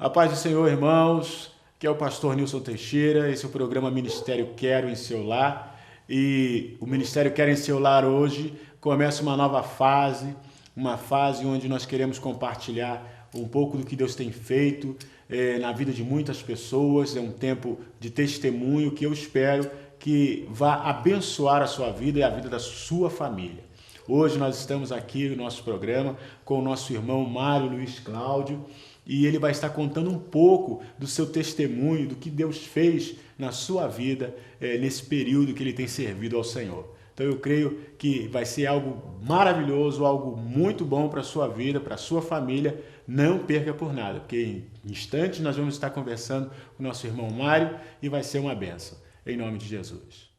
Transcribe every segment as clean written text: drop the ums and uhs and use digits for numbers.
A paz do Senhor, irmãos, que é o pastor Nilson Teixeira. Esse é o programa Ministério Quero em seu lar. E o Ministério Quero em seu lar hoje começa uma nova fase, uma fase onde nós queremos compartilhar um pouco do que Deus tem feito na vida de muitas pessoas. É um tempo de testemunho que eu espero que vá abençoar a sua vida e a vida da sua família. Hoje nós estamos aqui no nosso programa com o nosso irmão Mário Luiz Cláudio, e ele vai estar contando um pouco do seu testemunho, do que Deus fez na sua vida nesse período que ele tem servido ao Senhor. Então eu creio que vai ser algo maravilhoso, algo muito bom para a sua vida, para a sua família. Não perca por nada, porque em instantes nós vamos estar conversando com o nosso irmão Mário e vai ser uma bênção. Em nome de Jesus.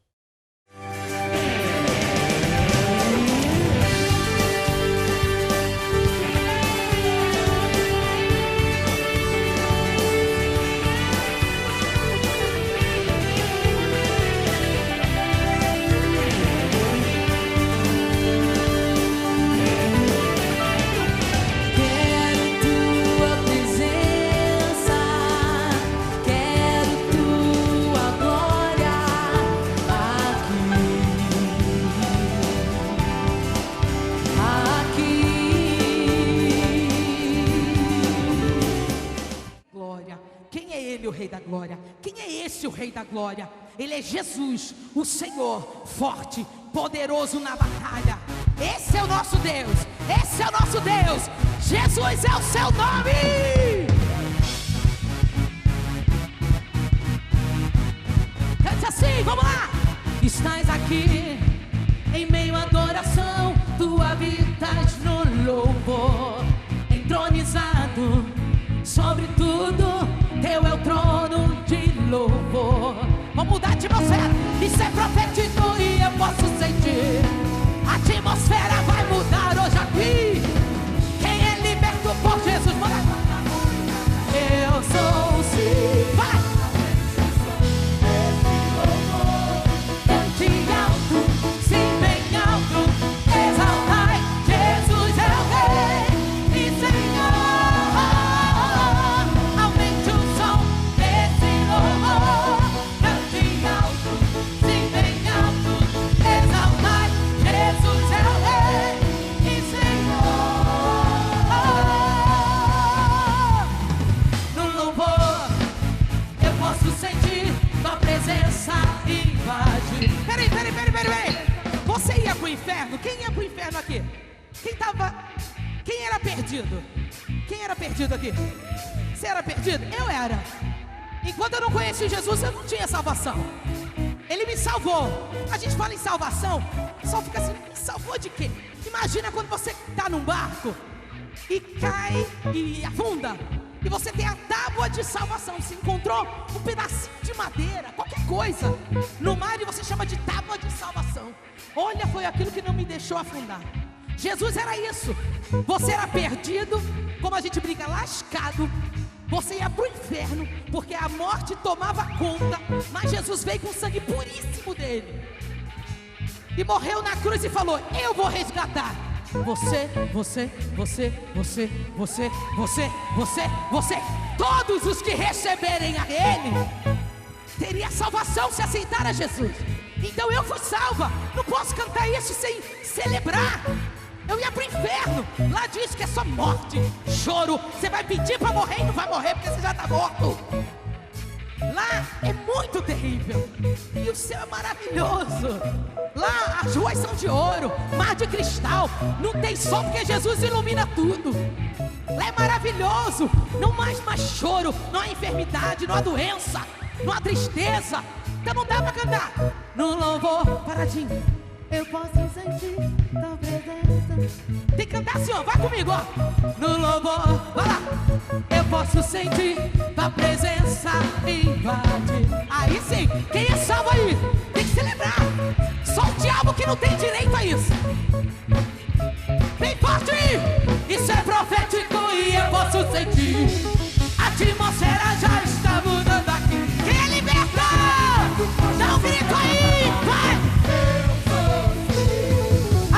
O Rei da Glória. Quem é esse o Rei da Glória? Ele é Jesus, o Senhor, forte, poderoso na batalha. Esse é o nosso Deus, esse é o nosso Deus. Jesus é o seu nome. Cante assim, vamos lá. Estás aqui em meio à adoração, tu habitas no louvor, entronizado sobre tudo. Teu é o trono de louvor. Vamos mudar a atmosfera. Isso é profético e eu posso sentir. A atmosfera vai mudar hoje aqui. Quem é liberto por Jesus, bora. Eu sou o sim. Vai. Cante alto, sim, bem alto. Exaltai, Jesus é o Rei e Senhor. Peraí. Você ia pro inferno? Quem ia pro inferno aqui? Quem era perdido? Quem era perdido aqui? Você era perdido? Eu era. Enquanto eu não conheci Jesus, eu não tinha salvação. Ele me salvou. A gente fala em salvação, só fica assim, me salvou de quê? Imagina quando você tá num barco e cai e afunda, e você tem a tábua de salvação. Você encontrou um pedacinho de madeira, qualquer coisa, no mar, e você chama de tábua de salvação. Olha, foi aquilo que não me deixou afundar. Jesus era isso. Você era perdido, como a gente brinca, lascado. Você ia pro inferno, porque a morte tomava conta. Mas Jesus veio com o sangue puríssimo dele e morreu na cruz e falou: eu vou resgatar você. Todos os que receberem a Ele teria salvação se aceitar a Jesus. Então eu fui salva. Não posso cantar isso sem celebrar. Eu ia pro inferno. Lá diz que é só morte, choro. Você vai pedir para morrer e não vai morrer porque você já está morto. Lá é muito terrível. E o céu é maravilhoso. Lá as ruas são de ouro, mar de cristal. Não tem sol porque Jesus ilumina tudo. Lá é maravilhoso. Não mais choro, não há enfermidade, não há doença, não há tristeza. Então não dá pra cantar. No louvor, paradinho, eu posso sentir tua presença. Tem que cantar assim, ó, vai comigo, ó. No louvor, vai lá. Eu posso sentir tua presença invade. Aí sim, quem é salvo aí? Tem que celebrar. Só o diabo que não tem direito a isso. Bem forte aí. Isso é profético e eu posso sentir. A atmosfera já está mudando aqui. Quem é liberta? Dá um grito aí, vai.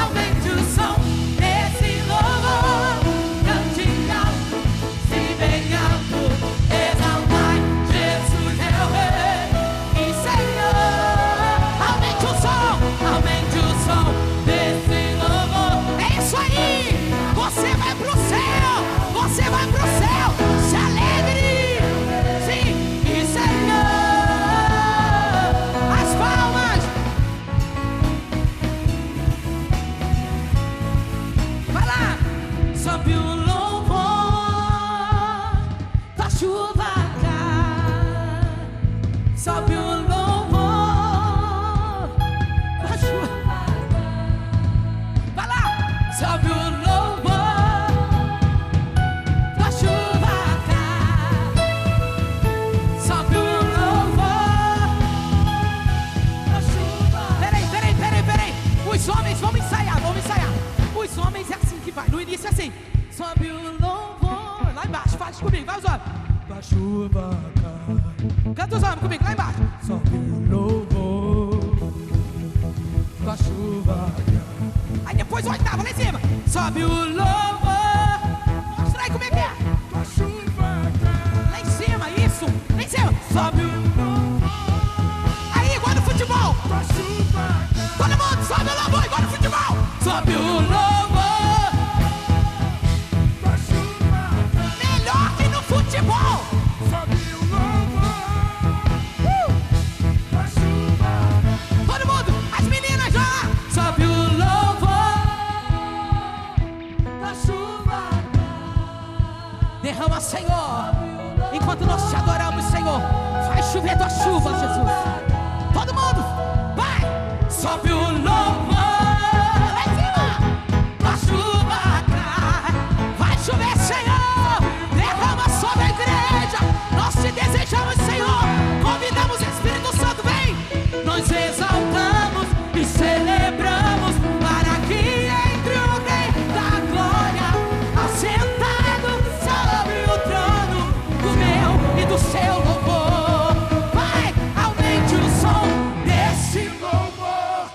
Aumente o som desse louvor. Cante alto, se bem alto. comigo, vai os homens. A chuva cai. Canta os homens comigo, lá embaixo. Sobe o louvor. A chuva cai. Aí depois o oitavo, lá em cima. Sobe o louvor. Mostra aí como é que é. A chuva cai. Lá em cima, isso. Lá em cima. Sobe o louvor. Aí, igual no futebol. A chuva cai. Todo mundo sobe o louvor, igual no futebol. Sobe o louvor. Melhor que no futebol. Sobe o louvor. Todo mundo, as meninas já. Sobe o louvor. Da chuva. Derrama, Senhor. Enquanto nós te adoramos, Senhor, faz chover tua chuva, Jesus. Todo mundo, vai. Sobe o louvor. Lá em cima. Da chuva cai. Vai chover, Senhor. Derrama sobre a igreja. Nós te desejamos, Senhor. Convidamos o Espírito Santo, vem. Nós exaltamos e celebramos para que entre o Rei da Glória, assentado sobre o trono do meu e do seu louvor. Vai, aumente o som desse louvor.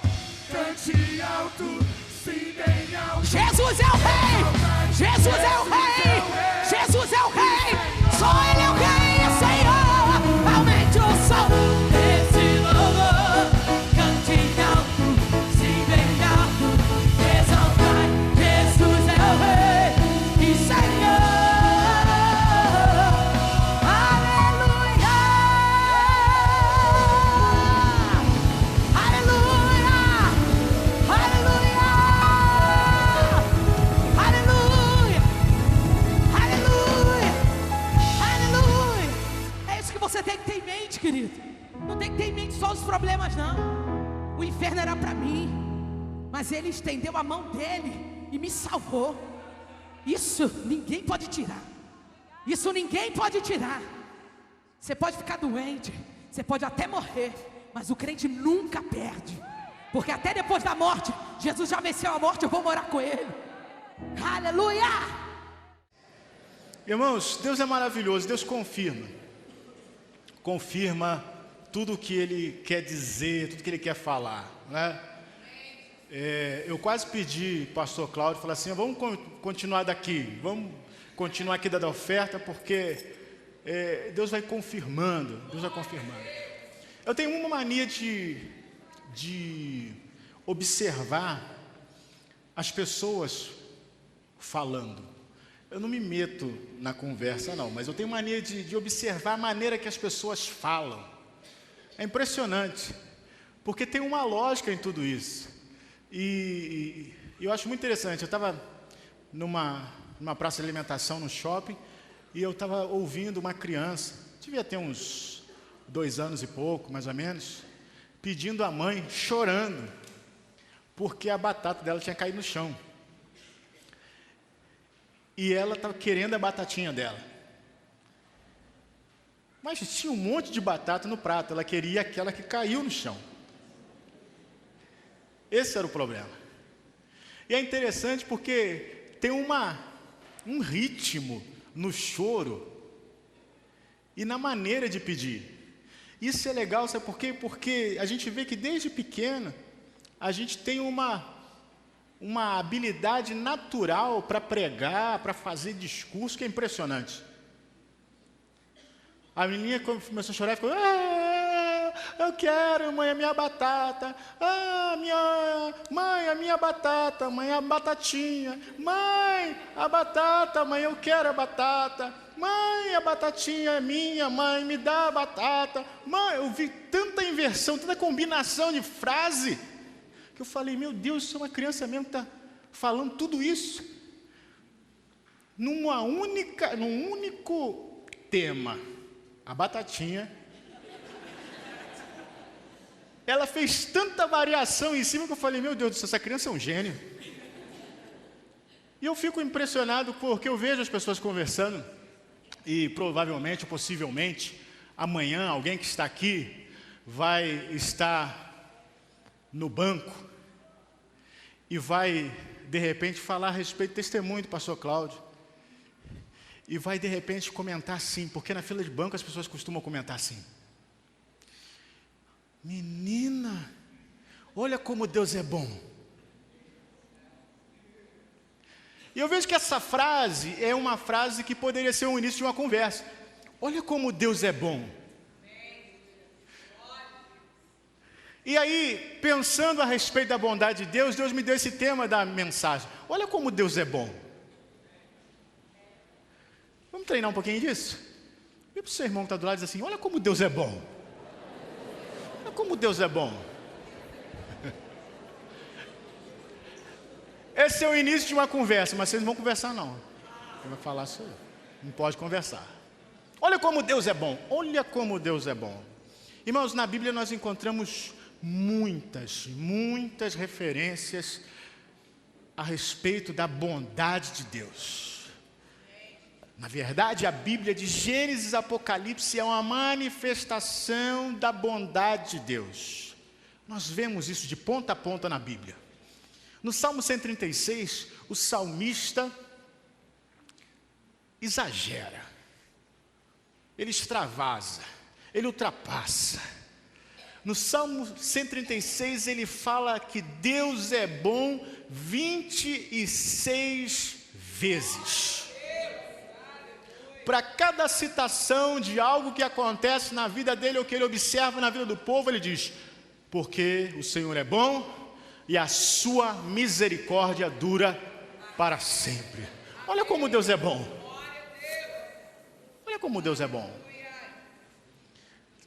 Cante alto, sim, bem alto. Jesus é o Rei. Jesus é o Rei. Jesus é o Rei. Só Ele é o Rei, Senhor. Aumente o som desse louvor. Cante alto, sim, bem alto. Exaltai, Jesus é o Rei e Senhor. Aleluia. Aleluia. Aleluia. Aleluia. Aleluia. Aleluia. É isso que você tem que ter em mente, querido. Não tem que ter em mente só os problemas, não. O inferno era para mim, mas Ele estendeu a mão dele e me salvou. Isso ninguém pode tirar. Isso ninguém pode tirar. Você pode ficar doente, você pode até morrer, mas o crente nunca perde. Porque até depois da morte, Jesus já venceu a morte, eu vou morar com Ele. Aleluia! Irmãos, Deus é maravilhoso, Deus confirma tudo o que Ele quer dizer, tudo que Ele quer falar, né? Eu quase pedi, pastor Cláudio, falei assim, vamos continuar daqui, vamos continuar aqui da oferta, porque Deus vai confirmando, Eu tenho uma mania de observar as pessoas falando. Eu não me meto na conversa, não, mas eu tenho mania de observar a maneira que as pessoas falam. É impressionante, porque tem uma lógica em tudo isso. E eu acho muito interessante. Eu estava numa praça de alimentação no shopping e eu estava ouvindo uma criança, devia ter uns 2 anos e pouco, mais ou menos, pedindo à mãe, chorando, porque a batata dela tinha caído no chão. E ela estava querendo a batatinha dela. Mas tinha um monte de batata no prato, ela queria aquela que caiu no chão. Esse era o problema. E é interessante porque tem um ritmo no choro e na maneira de pedir. Isso é legal, sabe por quê? Porque a gente vê que desde pequena a gente tem uma habilidade natural para pregar, para fazer discurso, que é impressionante. A menina começou a chorar e ficou, eu quero, mãe, a minha batata. Mãe, a minha batata, mãe, a batatinha. Mãe, a batata, mãe, eu quero a batata. Mãe, a batatinha é minha, mãe, me dá a batata. Mãe, eu vi tanta inversão, tanta combinação de frase, que eu falei, meu Deus, isso é uma criança mesmo que está falando tudo isso. Num único tema, a batatinha. Ela fez tanta variação em cima que eu falei, meu Deus do céu, essa criança é um gênio. E eu fico impressionado porque eu vejo as pessoas conversando e provavelmente, possivelmente, amanhã alguém que está aqui vai estar no banco e vai, de repente, falar a respeito do testemunho do pastor Cláudio. e vai de repente comentar assim, porque na fila de banco as pessoas costumam comentar assim: menina, olha como Deus é bom. E eu vejo que essa frase é uma frase que poderia ser o início de uma conversa. Olha como Deus é bom. E aí, pensando a respeito da bondade de Deus, Deus me deu esse tema da mensagem. Olha como Deus é bom. Vamos treinar um pouquinho disso? E para o seu irmão que está do lado diz assim: olha como Deus é bom. Olha como Deus é bom. Esse é o início de uma conversa, mas vocês não vão conversar não. Quem vai falar sou eu. Não pode conversar. Olha como Deus é bom. Olha como Deus é bom. Irmãos, na Bíblia nós encontramos muitas referências a respeito da bondade de Deus. Na verdade, a Bíblia de Gênesis e Apocalipse é uma manifestação da bondade de Deus. Nós vemos isso de ponta a ponta na Bíblia. No Salmo 136, o salmista exagera, ele extravasa, ele ultrapassa. No Salmo 136 ele fala que Deus é bom 26 vezes. Para cada citação de algo que acontece na vida dele ou que ele observa na vida do povo, ele diz: porque o Senhor é bom e a sua misericórdia dura para sempre. Olha como Deus é bom. Olha como Deus é bom.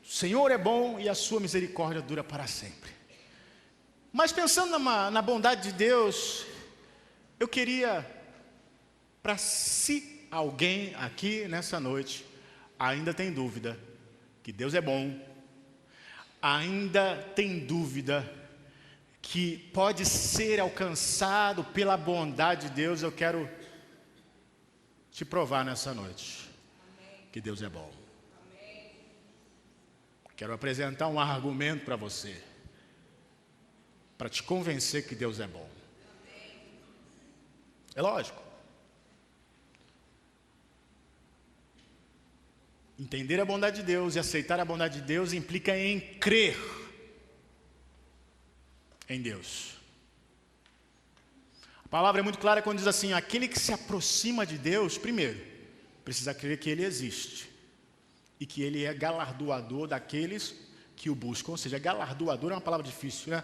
O Senhor é bom e a sua misericórdia dura para sempre. Mas pensando na bondade de Deus, eu queria, para se alguém aqui nessa noite ainda tem dúvida que Deus é bom, ainda tem dúvida que pode ser alcançado pela bondade de Deus, eu quero te provar nessa noite que Deus é bom. Quero apresentar um argumento para você, para te convencer que Deus é bom. É lógico. Entender a bondade de Deus e aceitar a bondade de Deus implica em crer em Deus. A palavra é muito clara quando diz assim: aquele que se aproxima de Deus, primeiro, precisa crer que Ele existe e que Ele é galardoador daqueles que o buscam. Ou seja, galardoador é uma palavra difícil, né?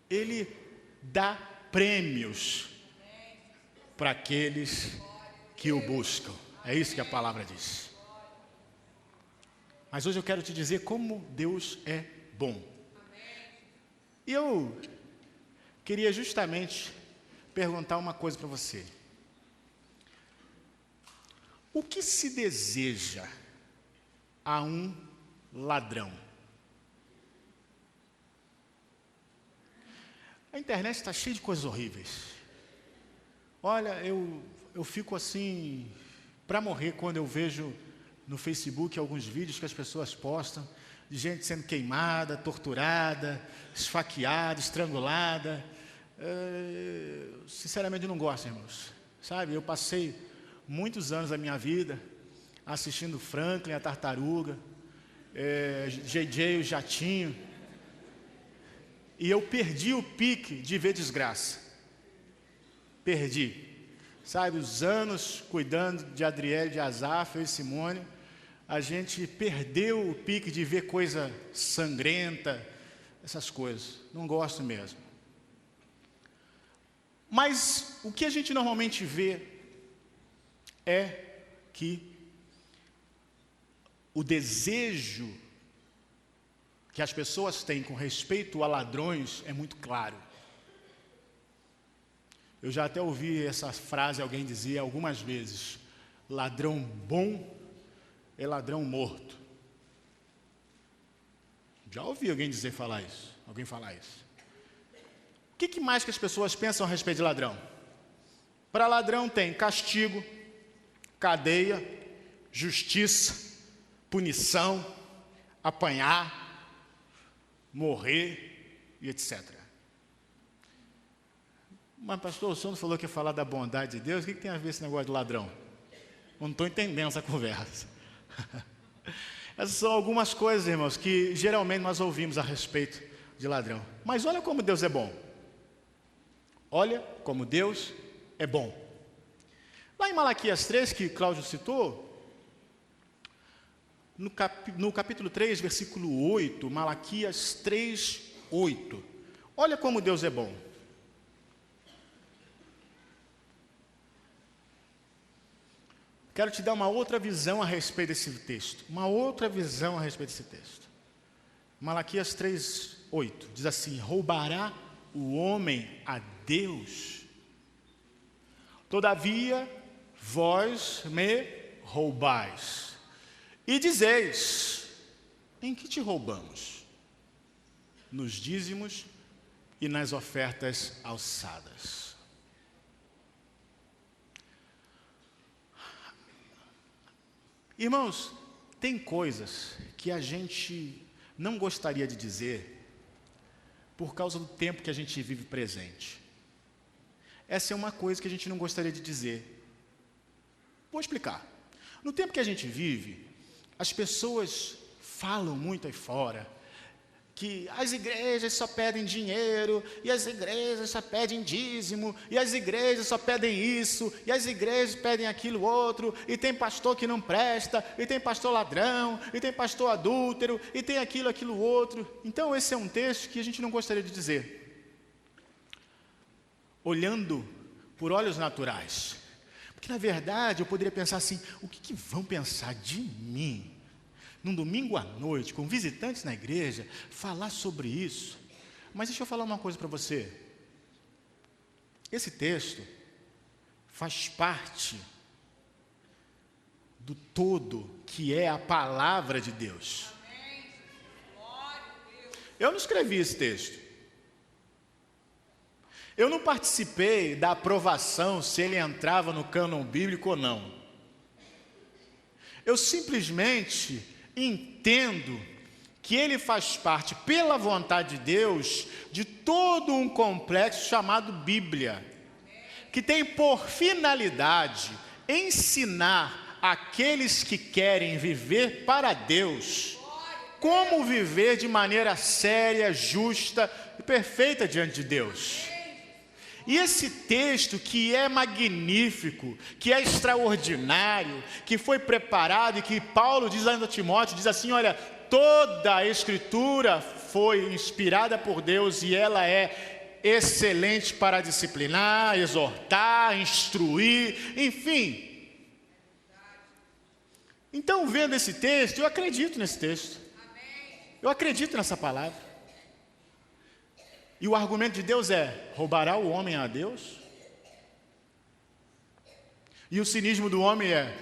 Ele dá prêmios para aqueles que o buscam. É isso que a palavra diz. Mas hoje eu quero te dizer como Deus é bom. E eu queria justamente perguntar uma coisa para você. O que se deseja a um ladrão? A internet está cheia de coisas horríveis. Olha, eu fico assim para morrer quando eu vejo no Facebook alguns vídeos que as pessoas postam de gente sendo queimada, torturada, esfaqueada, estrangulada. Sinceramente eu não gosto, irmãos. Sabe, eu passei muitos anos da minha vida assistindo Franklin, a Tartaruga, JJ, o Jatinho, e eu perdi o pique de ver desgraça. Perdi. Sabe, os anos cuidando de Adriele, de Azaf, eu e Simone, a gente perdeu o pique de ver coisa sangrenta, essas coisas. Não gosto mesmo. Mas o que a gente normalmente vê é que o desejo que as pessoas têm com respeito a ladrões é muito claro. Eu já até ouvi essa frase alguém dizer algumas vezes: ladrão bom é ladrão morto. Já ouvi alguém falar isso. O que mais que as pessoas pensam a respeito de ladrão? Para ladrão tem castigo, cadeia, justiça, punição, apanhar, morrer e etc. Mas pastor, o senhor não falou que ia falar da bondade de Deus? O que tem a ver esse negócio de ladrão? Não estou entendendo essa conversa. Essas são algumas coisas, irmãos, que geralmente nós ouvimos a respeito de ladrão. Mas olha como Deus é bom. Olha como Deus é bom. Lá em Malaquias 3, que Cláudio citou, no capítulo 3, versículo 8, Malaquias 3, 8. Olha como Deus é bom. Quero te dar uma outra visão a respeito desse texto. Uma outra visão a respeito desse texto. Malaquias 3, 8. Diz assim: roubará o homem a Deus? Todavia, vós me roubais. E dizeis: em que te roubamos? Nos dízimos e nas ofertas alçadas. Irmãos, tem coisas que a gente não gostaria de dizer por causa do tempo que a gente vive presente. Essa é uma coisa que a gente não gostaria de dizer. Vou explicar. No tempo que a gente vive, as pessoas falam muito aí fora que as igrejas só pedem dinheiro, e as igrejas só pedem dízimo, e as igrejas só pedem isso, e as igrejas pedem aquilo outro, e tem pastor que não presta, e tem pastor ladrão, e tem pastor adúltero, e tem aquilo outro. Então esse é um texto que a gente não gostaria de dizer. Olhando por olhos naturais. Porque na verdade eu poderia pensar assim: o que vão pensar de mim? Num domingo à noite, com visitantes na igreja, falar sobre isso. Mas deixa eu falar uma coisa para você. Esse texto faz parte do todo que é a palavra de Deus. Eu não escrevi esse texto. Eu não participei da aprovação se ele entrava no cânon bíblico ou não. Eu simplesmente entendo que ele faz parte, pela vontade de Deus, de todo um complexo chamado Bíblia, que tem por finalidade ensinar aqueles que querem viver para Deus como viver de maneira séria, justa e perfeita diante de Deus. E esse texto que é magnífico, que é extraordinário, que foi preparado e que Paulo diz lá em Timóteo, diz assim: olha, toda a escritura foi inspirada por Deus e ela é excelente para disciplinar, exortar, instruir, enfim. Então, vendo esse texto, eu acredito nesse texto. Eu acredito nessa palavra. E o argumento de Deus é: roubará o homem a Deus? E o cinismo do homem é: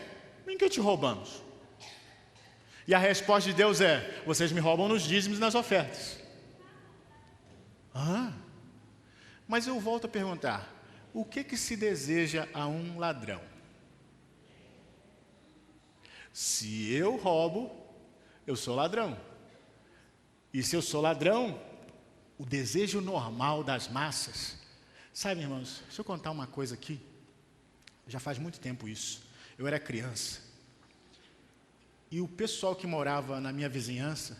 em que te roubamos? E a resposta de Deus é: vocês me roubam nos dízimos e nas ofertas. Mas eu volto a perguntar: o que se deseja a um ladrão? Se eu roubo, eu sou ladrão. E se eu sou ladrão, o desejo normal das massas. Sabe, irmãos, deixa eu contar uma coisa aqui. Já faz muito tempo isso. Eu era criança. E o pessoal que morava na minha vizinhança,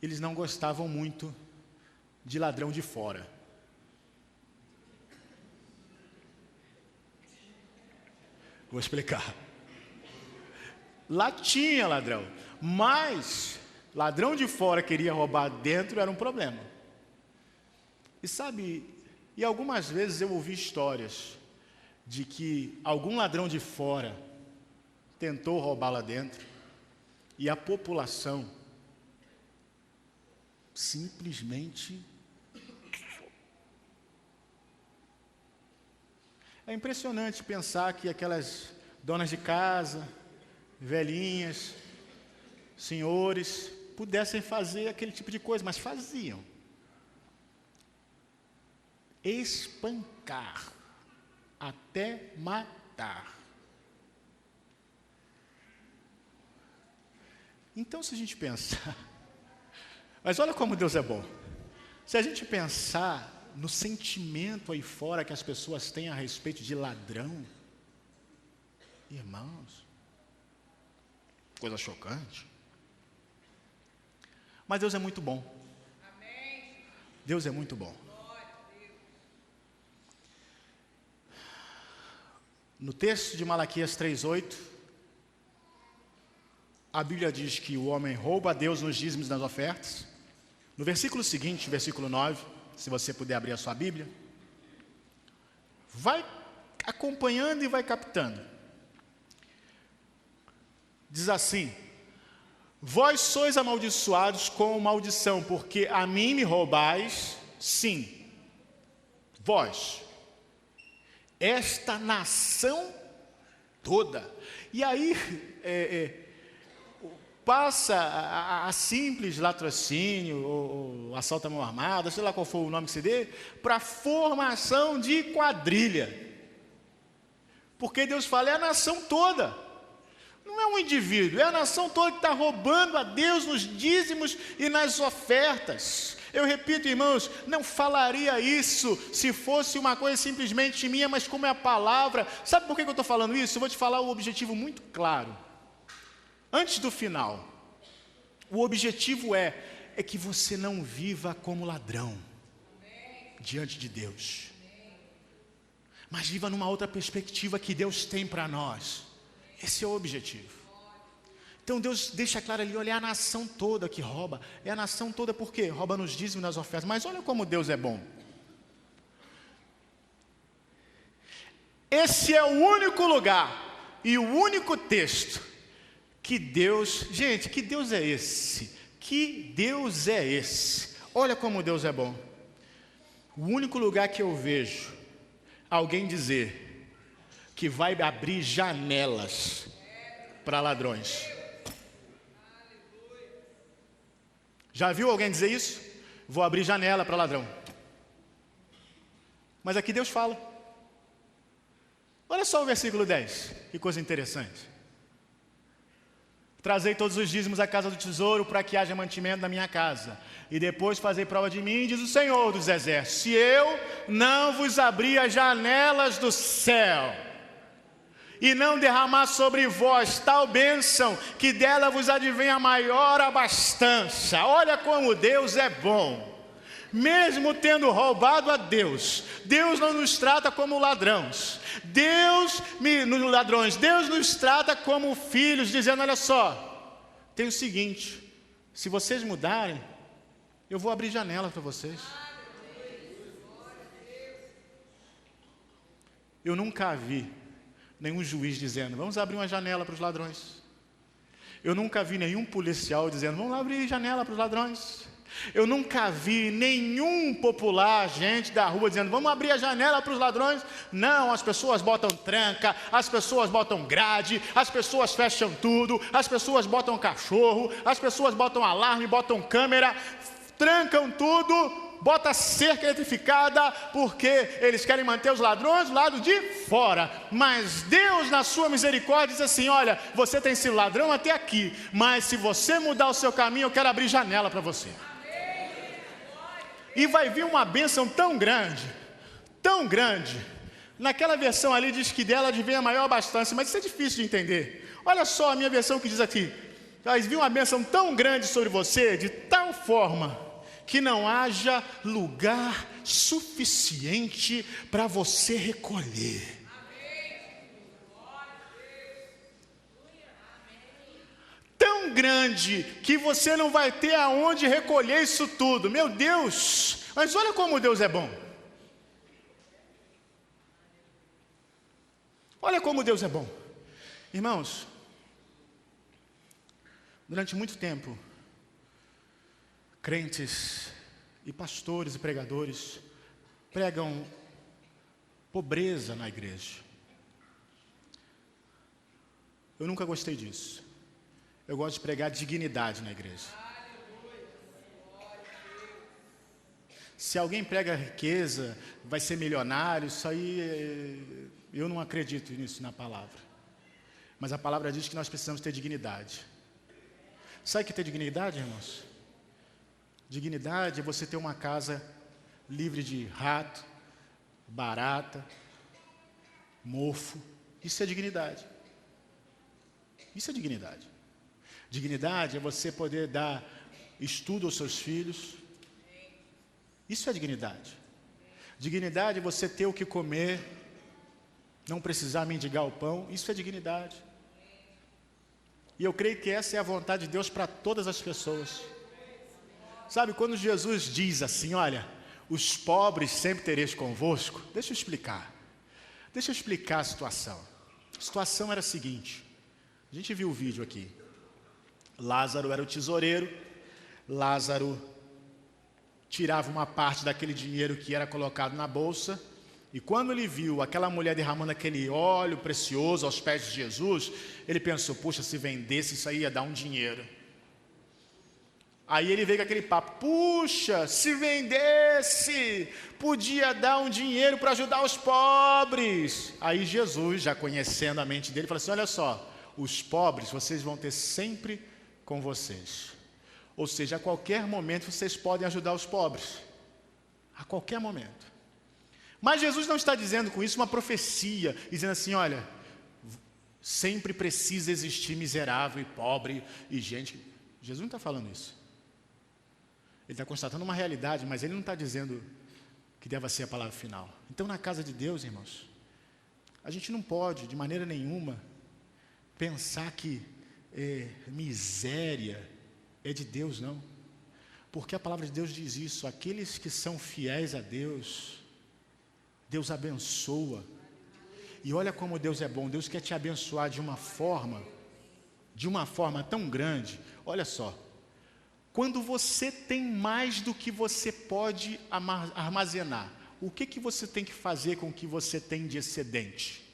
eles não gostavam muito de ladrão de fora. Vou explicar. Lá tinha ladrão, mas ladrão de fora queria roubar dentro, era um problema. E sabe, e algumas vezes eu ouvi histórias de que algum ladrão de fora tentou roubar lá dentro e a população simplesmente... É impressionante pensar que aquelas donas de casa, velhinhas, senhores, pudessem fazer aquele tipo de coisa, mas faziam. Espancar, até matar. Então, se a gente pensar, mas olha como Deus é bom. Se a gente pensar no sentimento aí fora que as pessoas têm a respeito de ladrão, Irmãos, coisa chocante. Mas Deus é muito bom. Deus é muito bom. No texto de Malaquias 3:8, a Bíblia diz que o homem rouba a Deus nos dízimos e nas ofertas. No versículo seguinte, versículo 9, se você puder abrir a sua Bíblia, vai acompanhando e vai captando. Diz assim: vós sois amaldiçoados com maldição, porque a mim me roubais, sim, vós, esta nação toda. E aí passa a simples latrocínio, ou assalto à mão armada, sei lá qual for o nome que se dê, para formação de quadrilha. Porque Deus fala, é a nação toda. Não é um indivíduo, é a nação toda que está roubando a Deus nos dízimos e nas ofertas. Eu repito, irmãos, não falaria isso se fosse uma coisa simplesmente minha, mas como é a palavra. Sabe por que eu estou falando isso? Eu vou te falar o objetivo muito claro. Antes do final, o objetivo é que você não viva como ladrão diante de Deus, mas viva numa outra perspectiva que Deus tem para nós. Esse é o objetivo. Então Deus deixa claro ali, olha, é a nação toda que rouba. É a nação toda por quê? Rouba nos dízimos e nas ofertas. Mas olha como Deus é bom. Esse é o único lugar e o único texto que Deus... Gente, que Deus é esse? Que Deus é esse? Olha como Deus é bom. O único lugar que eu vejo alguém dizer que vai abrir janelas para ladrões. Já viu alguém dizer isso? Vou abrir janela para ladrão. Mas aqui Deus fala. Olha só o versículo 10, que coisa interessante. Trazei todos os dízimos à casa do tesouro, para que haja mantimento na minha casa. E depois fazei prova de mim, diz o Senhor dos Exércitos, se eu não vos abrir as janelas do céu, e não derramar sobre vós tal bênção, que dela vos advém a maior abastança. Olha como Deus é bom. Mesmo tendo roubado a Deus, Deus não nos trata como ladrões. Deus nos trata como filhos, dizendo, olha só, tem o seguinte, se vocês mudarem, eu vou abrir janela para vocês. Eu nunca vi nenhum juiz dizendo, vamos abrir uma janela para os ladrões. Eu nunca vi nenhum policial dizendo, vamos abrir janela para os ladrões. Eu nunca vi nenhum popular, gente da rua, dizendo, vamos abrir a janela para os ladrões. Não, as pessoas botam tranca, as pessoas botam grade, as pessoas fecham tudo, as pessoas botam cachorro, as pessoas botam alarme, botam câmera, trancam tudo, bota cerca eletrificada, porque eles querem manter os ladrões do lado de fora. Mas Deus, na sua misericórdia, diz assim, olha, você tem sido ladrão até aqui, mas se você mudar o seu caminho, eu quero abrir janela para você. E vai vir uma bênção tão grande, naquela versão ali diz que dela advém a maior abastança, mas isso é difícil de entender. Olha só a minha versão que diz aqui, vai vir uma bênção tão grande sobre você, de tal forma, que não haja lugar suficiente para você recolher. Tão grande que você não vai ter aonde recolher isso tudo. Meu Deus, mas olha como Deus é bom. Olha como Deus é bom. Irmãos, durante muito tempo, crentes e pastores e pregadores pregam pobreza na igreja. Eu nunca gostei disso. Eu gosto de pregar dignidade na igreja. Se alguém prega riqueza, vai ser milionário, isso aí, eu não acredito nisso na palavra. Mas a palavra diz que nós precisamos ter dignidade. Sabe o que é ter dignidade, irmãos? Dignidade é você ter uma casa livre de rato, barata, mofo. Isso é dignidade. Isso é dignidade. Dignidade é você poder dar estudo aos seus filhos. Isso é dignidade. Dignidade é você ter o que comer, não precisar mendigar o pão. Isso é dignidade. E eu creio que essa é a vontade de Deus para todas as pessoas. Sabe, quando Jesus diz assim, olha, os pobres sempre tereis convosco, deixa eu explicar a situação. A situação era a seguinte, a gente viu o vídeo aqui. Lázaro era o tesoureiro, Lázaro tirava uma parte daquele dinheiro que era colocado na bolsa, e quando ele viu aquela mulher derramando aquele óleo precioso aos pés de Jesus, ele pensou, puxa, se vendesse isso aí ia dar um dinheiro. Aí ele veio com aquele papo, puxa, se vendesse, podia dar um dinheiro para ajudar os pobres. Aí Jesus, já conhecendo a mente dele, falou assim, olha só, os pobres vocês vão ter sempre com vocês. Ou seja, a qualquer momento vocês podem ajudar os pobres. A qualquer momento. Mas Jesus não está dizendo com isso uma profecia, dizendo assim, olha, sempre precisa existir miserável e pobre e gente. Jesus não está falando isso. Ele está constatando uma realidade, mas ele não está dizendo que deva ser a palavra final. Então, na casa de Deus, irmãos, a gente não pode, de maneira nenhuma, pensar que miséria é de Deus, não. Porque a palavra de Deus diz isso, aqueles que são fiéis a Deus, Deus abençoa. E olha como Deus é bom, Deus quer te abençoar de uma forma tão grande. Olha só, quando você tem mais do que você pode armazenar, o que você tem que fazer com o que você tem de excedente?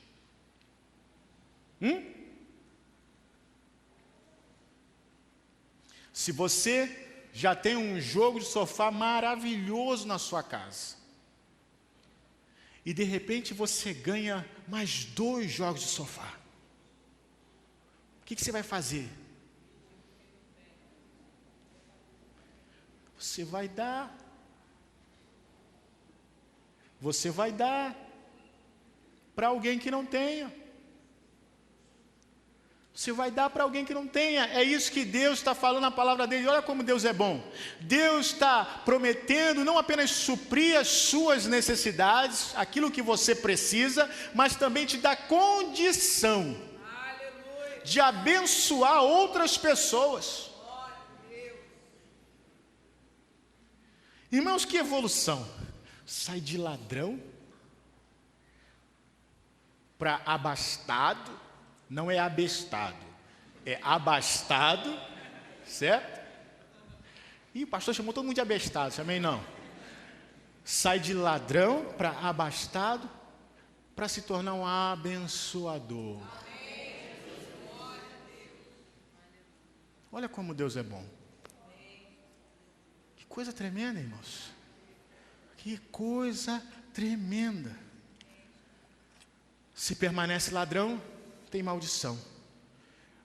Se você já tem um jogo de sofá maravilhoso na sua casa, e de repente você ganha mais 2 jogos de sofá, o que você vai fazer? Você vai dar para alguém que não tenha. Você vai dar para alguém que não tenha. É isso que Deus está falando na palavra dele. Olha como Deus é bom. Deus está prometendo não apenas suprir as suas necessidades, aquilo que você precisa, mas também te dá condição de abençoar outras pessoas. Irmãos, que evolução. Sai de ladrão para abastado. Não é abestado, é abastado, certo? E o pastor chamou todo mundo de abestado, chamei não. Sai de ladrão para abastado, para se tornar um abençoador. Olha como Deus é bom. Que coisa tremenda, irmãos. Que coisa tremenda. Se permanece ladrão, tem maldição,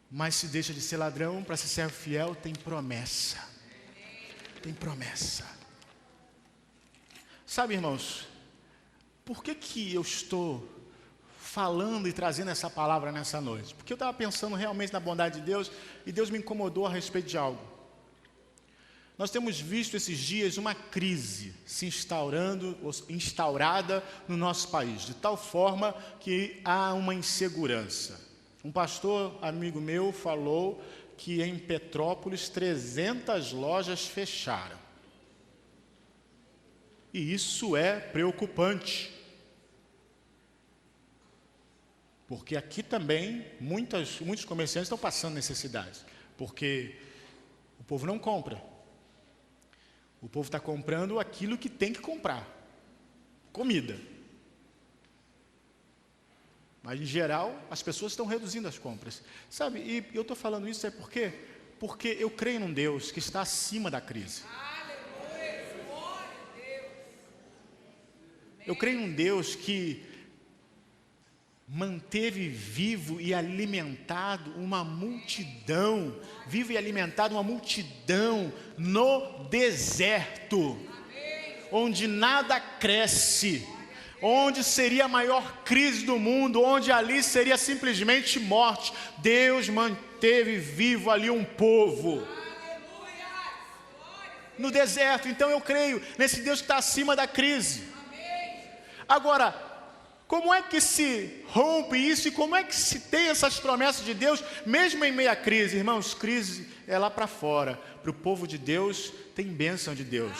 mas se deixa de ser ladrão para ser servo fiel, tem promessa. Tem promessa. Sabe, irmãos, por que eu estou falando e trazendo essa palavra nessa noite? Porque eu estava pensando realmente na bondade de Deus e Deus me incomodou a respeito de algo. Nós temos visto esses dias uma crise se instaurada no nosso país, de tal forma que há uma insegurança. Um pastor amigo meu falou que em Petrópolis 300 lojas fecharam. E isso é preocupante. Porque aqui também muitos comerciantes estão passando necessidades, porque o povo não compra. O povo está comprando aquilo que tem que comprar. Comida. Mas, em geral, as pessoas estão reduzindo as compras. Sabe, e eu estou falando isso, por quê? Porque eu creio num Deus que está acima da crise. Eu creio num Deus que manteve vivo e alimentado uma multidão, no deserto, onde nada cresce, onde seria a maior crise do mundo, onde ali seria simplesmente morte, Deus manteve vivo ali um povo. No deserto. Então eu creio nesse Deus que está acima da crise. Agora, como é que se rompe isso e como é que se tem essas promessas de Deus, mesmo em meio à crise? Irmãos, crise é lá para fora. Para o povo de Deus, tem bênção de Deus.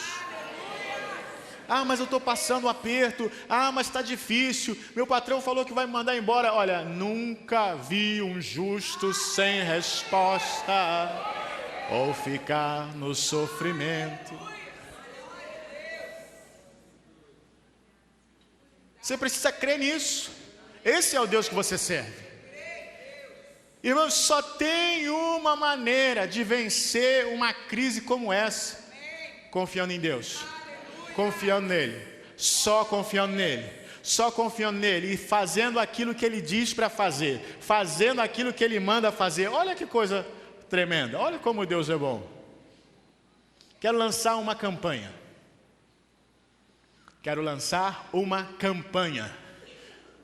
Ah, mas eu estou passando um aperto. Ah, mas está difícil. Meu patrão falou que vai me mandar embora. Olha, nunca vi um justo sem resposta ou ficar no sofrimento. Você precisa crer nisso. Esse é o Deus que você serve. Irmãos, só tem uma maneira de vencer uma crise como essa: confiando em Deus, confiando nele, só confiando nele, só confiando nele e fazendo aquilo que ele diz para fazer, fazendo aquilo que ele manda fazer. Olha que coisa tremenda, olha como Deus é bom. Quero lançar uma campanha.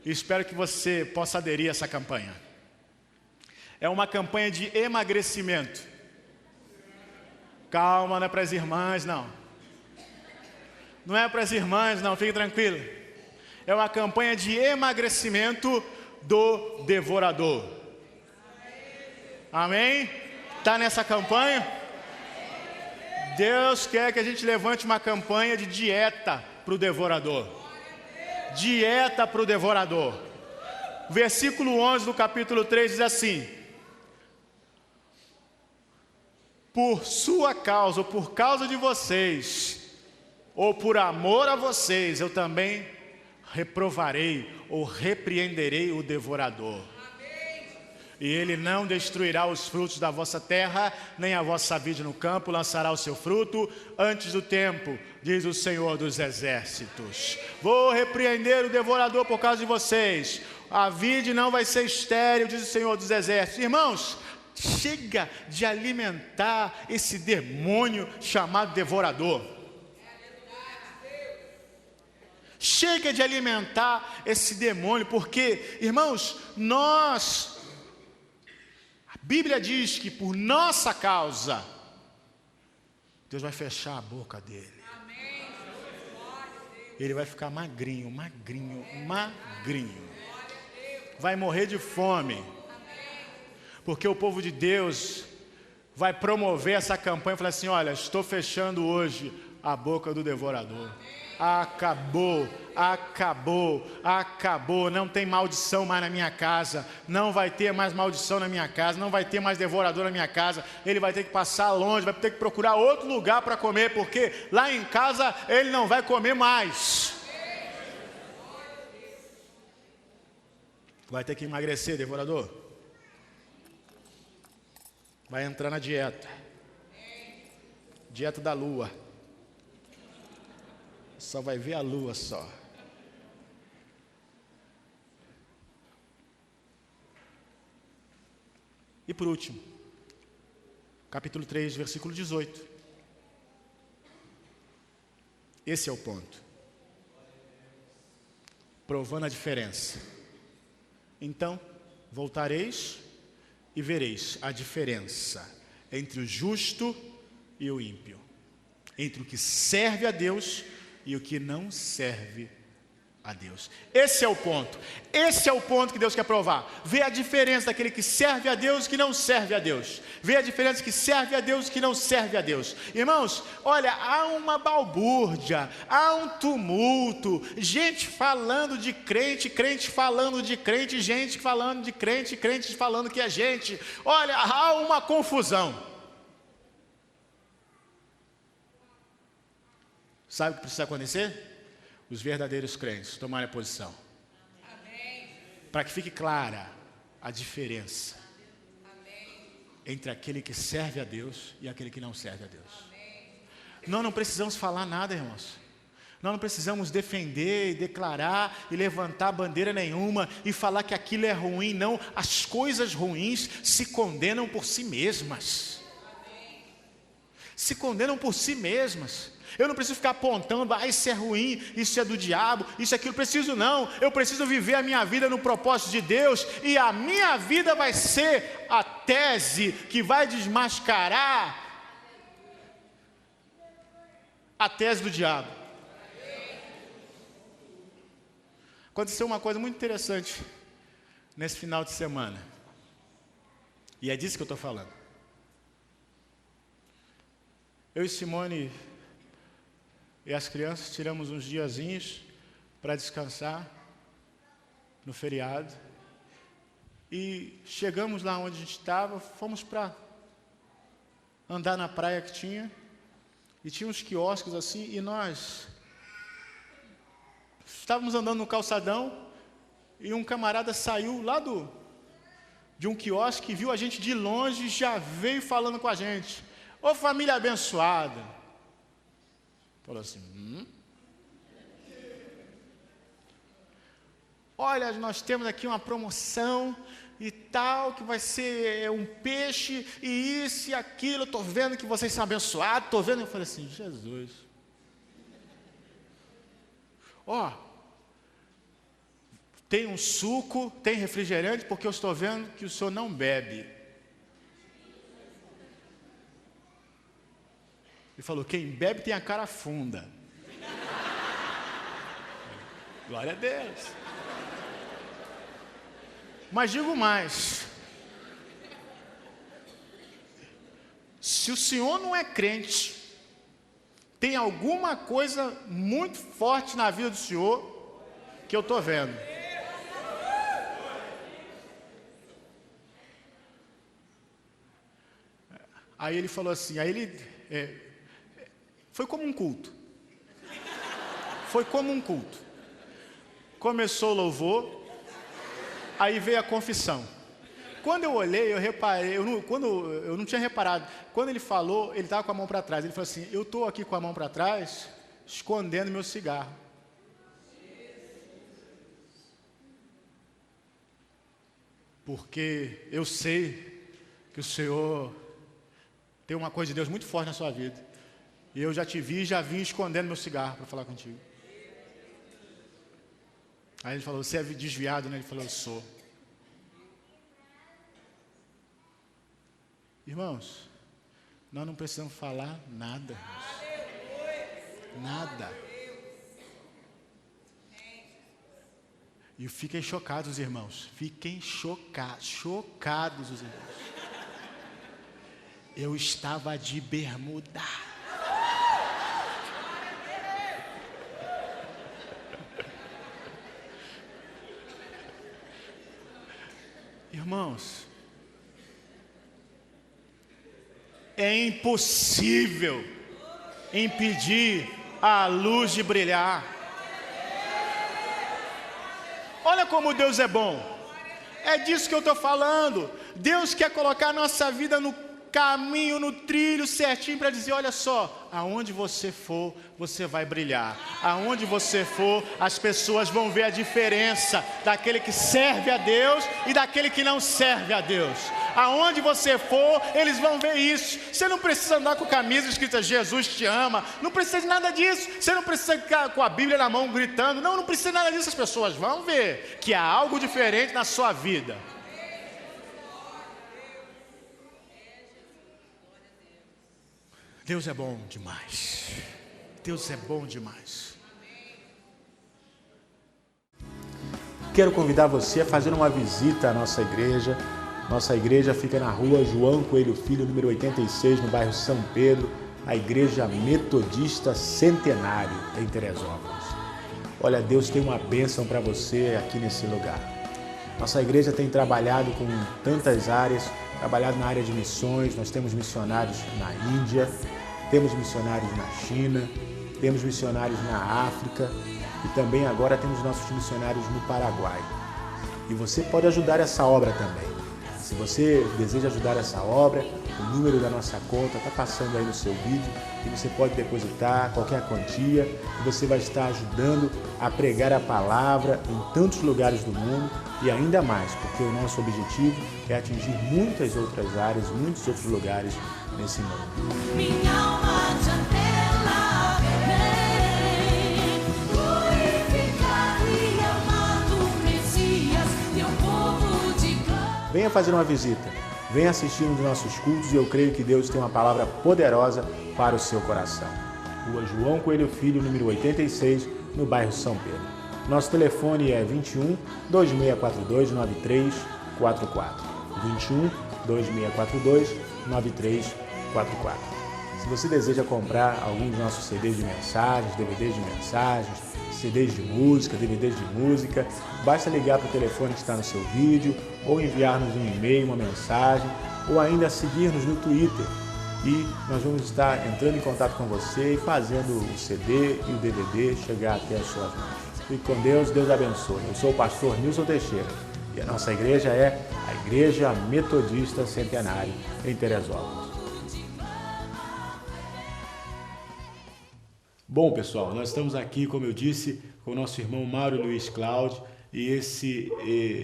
Espero que você possa aderir a essa campanha. É uma campanha de emagrecimento. Calma, não é para as irmãs, não. Não é para as irmãs, não, fique tranquilo. É uma campanha de emagrecimento do devorador. Amém? Está nessa campanha? Deus quer que a gente levante uma campanha de dieta para o devorador. Dieta para o devorador. Versículo 11 do capítulo 3 diz assim: por sua causa, ou por causa de vocês, ou por amor a vocês, eu também reprovarei ou repreenderei o devorador. E ele não destruirá os frutos da vossa terra, nem a vossa vide no campo lançará o seu fruto antes do tempo, diz o Senhor dos Exércitos. Vou repreender o devorador por causa de vocês. A vide não vai ser estéril, diz o Senhor dos Exércitos. Irmãos, chega de alimentar esse demônio chamado devorador. Chega de alimentar esse demônio, porque, irmãos, a Bíblia diz que por nossa causa, Deus vai fechar a boca dele. Ele vai ficar magrinho, magrinho, magrinho. Vai morrer de fome. Porque o povo de Deus vai promover essa campanha e falar assim: olha, estou fechando hoje a boca do devorador. Acabou, acabou, acabou. Não tem maldição mais na minha casa. Não vai ter mais maldição na minha casa. Não vai ter mais devorador na minha casa. Ele vai ter que passar longe, vai ter que procurar outro lugar para comer, porque lá em casa ele não vai comer mais. Vai ter que emagrecer, devorador. Vai entrar na dieta. Dieta da lua. Só vai ver a lua só. E por último, capítulo 3, versículo 18. Esse é o ponto. Provando a diferença. Então, voltareis e vereis a diferença entre o justo e o ímpio, entre o que serve a Deus e o que não serve a Deus. Esse é o ponto. Esse é o ponto que Deus quer provar. Vê a diferença daquele que serve a Deus e que não serve a Deus. Vê a diferença que serve a Deus e que não serve a Deus. Irmãos, olha, há uma balbúrdia, há um tumulto, gente falando de crente, crente falando de crente, gente falando de crente, crente falando que é gente. Olha, há uma confusão. Sabe o que precisa acontecer? Os verdadeiros crentes tomarem a posição. Para que fique clara a diferença entre aquele que serve a Deus e aquele que não serve a Deus. Nós não precisamos falar nada, irmãos. Nós não precisamos defender e declarar e levantar bandeira nenhuma e falar que aquilo é ruim, não. As coisas ruins se condenam por si mesmas. Se condenam por si mesmas. Eu não preciso ficar apontando, isso é ruim, isso é do diabo, isso é aquilo. Preciso não. Eu preciso viver a minha vida no propósito de Deus, e a minha vida vai ser a tese que vai desmascarar a tese do diabo. Aconteceu uma coisa muito interessante nesse final de semana, e é disso que eu estou falando. Eu e Simone e as crianças tiramos uns diazinhos para descansar no feriado, e chegamos lá onde a gente estava, fomos para andar na praia que tinha, e tinha uns quiosques assim, e nós estávamos andando no calçadão, e um camarada saiu lá de um quiosque, viu a gente de longe e já veio falando com a gente. Ô família abençoada. Falou assim, olha, nós temos aqui uma promoção e tal, que vai ser um peixe, e isso e aquilo, estou vendo que vocês são abençoados, estou vendo. Eu falei assim, Jesus. Tem um suco, tem refrigerante, porque eu estou vendo que o senhor não bebe. Ele falou, quem bebe tem a cara funda. Glória a Deus. Mas digo mais, se o senhor não é crente, tem alguma coisa muito forte na vida do senhor que eu estou vendo. Aí ele falou assim, foi como um culto. Foi como um culto. Começou o louvor, aí veio a confissão. Quando eu olhei, eu reparei, eu não tinha reparado. Quando ele falou, ele estava com a mão para trás. Ele falou assim, eu estou aqui com a mão para trás, escondendo meu cigarro. Porque eu sei que o Senhor tem uma coisa de Deus muito forte na sua vida. E eu já te vi e já vim escondendo meu cigarro para falar contigo. Aí ele falou, você é desviado, né? Ele falou, eu sou. Irmãos, nós não precisamos falar nada. Irmãos. Nada. E fiquem chocados, irmãos. Fiquem chocados os irmãos. Eu estava de bermuda. Irmãos, é impossível impedir a luz de brilhar. Olha como Deus é bom. É disso que eu estou falando. Deus quer colocar a nossa vida no caminho, no trilho certinho, para dizer, olha só, aonde você for, você vai brilhar. Aonde você for, as pessoas vão ver a diferença daquele que serve a Deus e daquele que não serve a Deus. Aonde você for, eles vão ver isso. Você não precisa andar com camisa escrita Jesus te ama, não precisa de nada disso. Você não precisa ficar com a Bíblia na mão gritando, não precisa de nada disso. As pessoas vão ver que há algo diferente na sua vida. Deus é bom demais. Deus é bom demais. Quero convidar você a fazer uma visita à nossa igreja. Nossa igreja fica na rua João Coelho Filho, número 86, no bairro São Pedro, a Igreja Metodista Centenário, em Teresópolis. Olha, Deus tem uma bênção para você aqui nesse lugar. Nossa igreja tem trabalhado com tantas áreas, trabalhado na área de missões. Nós temos missionários na Índia, temos missionários na China, temos missionários na África e também agora temos nossos missionários no Paraguai. E você pode ajudar essa obra também. Se você deseja ajudar essa obra, o número da nossa conta está passando aí no seu vídeo e você pode depositar qualquer quantia e você vai estar ajudando a pregar a palavra em tantos lugares do mundo e ainda mais, porque o nosso objetivo é atingir muitas outras áreas, muitos outros lugares nesse mundo. Minha alma janela venha fazer uma visita, venha assistir um dos nossos cultos e eu creio que Deus tem uma palavra poderosa para o seu coração. Rua João Coelho Filho, número 86, no bairro São Pedro. Nosso telefone é 21 2642 9344. 21 2642 9344. Se você deseja comprar algum dos nossos CDs de mensagens, DVDs de mensagens, CDs de música, DVDs de música, basta ligar para o telefone que está no seu vídeo, ou enviar-nos um e-mail, uma mensagem, ou ainda seguir-nos no Twitter. E nós vamos estar entrando em contato com você e fazendo o CD e o DVD chegar até as suas mãos. Fique com Deus, Deus abençoe. Eu sou o pastor Nilson Teixeira e a nossa igreja é a Igreja Metodista Centenário, em Teresópolis. Bom, pessoal, nós estamos aqui, como eu disse, com o nosso irmão Mauro Luiz Cláudio, e